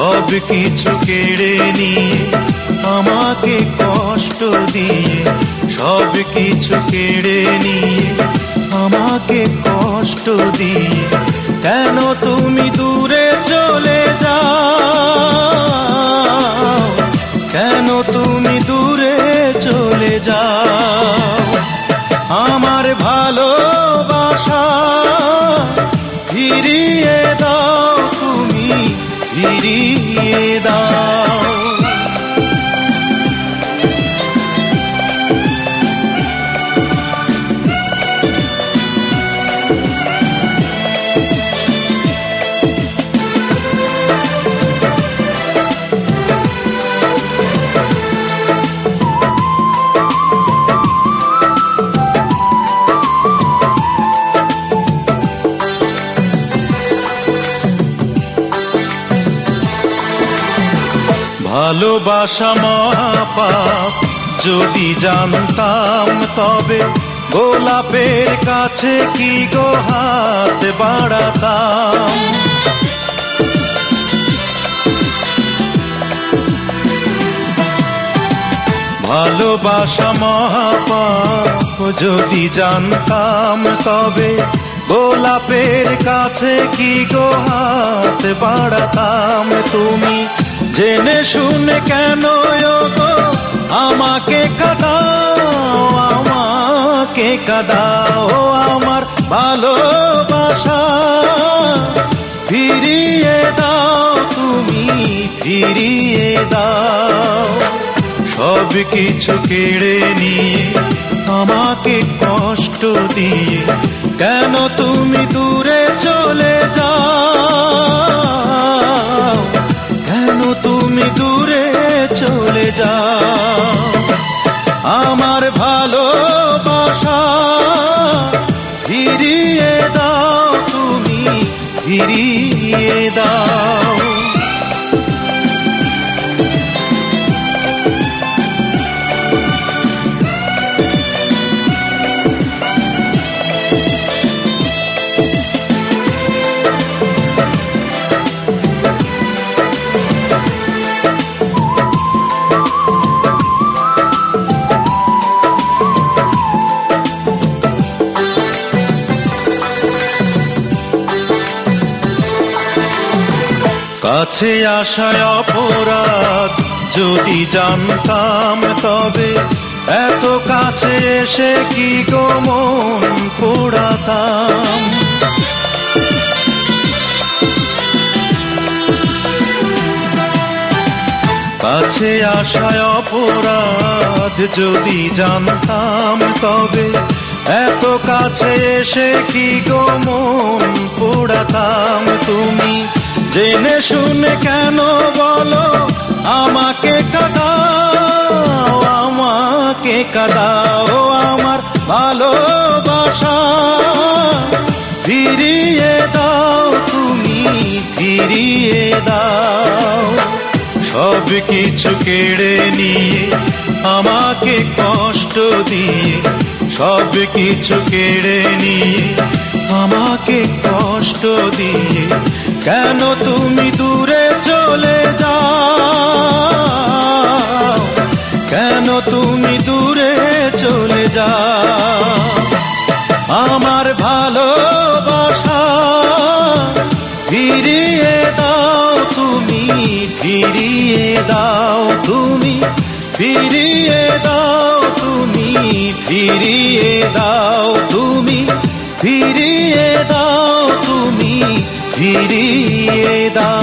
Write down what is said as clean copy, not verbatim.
সব কিছু কেড়ে নিয়ে আমাকে কষ্ট দিয়ে, সব কিছু কেড়ে নিয়ে আমাকে কষ্ট দিয়ে, কেন তুমি দূরে চলে যাও, কেন তুমি দূরে চলে যাও। আমার ভালোবাসা ফিরিয়ে দাও, তুমি ফিরিয়ে দাও। ভালোবাসা মহাপাপ, যদি জানতাম তবে গোলাপের কাছে কি গো হাত বাড়াতাম। ভালোবাসা মহাপাপ, যদি জানতাম তবে গোলাপের কাছে কি গো হাত বাড়াতাম। তুমি জেনে শুনে কেন গো আমাকে কাঁদাও, আমাকে কাঁদাও। আমার ভালোবাসা ফিরিয়ে দাও, তুমি ফিরিয়ে দাও। সব কিছু কেড়ে নিয়ে আমাকে কষ্ট দিয়ে, কেন তুমি দূরে চলে যাও, কেন তুমি দূরে চলে যাও। আমার ভালোবাসা ফিরিয়ে দাও, তুমি ফিরিয়ে দাও। কাছে আসায় অপরাধ, যদি জানতাম তবে এত কাছে এসে কি গো মন পোড়াতাম। কাছে আসায় অপরাধ, যদি জানতাম তবে এত কাছে এসে কি গো মন পোড়াতাম। তুমি জেনে শুনে কেন বলো আমাকে কাঁদাও, আমাকে কাঁদাও। আমার ভালোবাসা ফিরিয়ে দাও, তুমি ফিরিয়ে দাও। সব কিছু কেড়ে নিয়ে আমাকে কষ্ট দিয়ে, সব কিছু কেড়ে নিয়ে আমাকে কষ্ট দিয়ে, কেন তুমি দূরে চলে যাও, কেন তুমি দূরে চলে যাও। আমার ভালোবাসা ফিরিয়ে দাও, তুমি ফিরিয়ে দাও, তুমি ফিরিয়ে দাও, তুমি ফিরিয়ে দাও, তুমি ফিরিয়ে দাও, তুমি ফিরিয়ে দাও।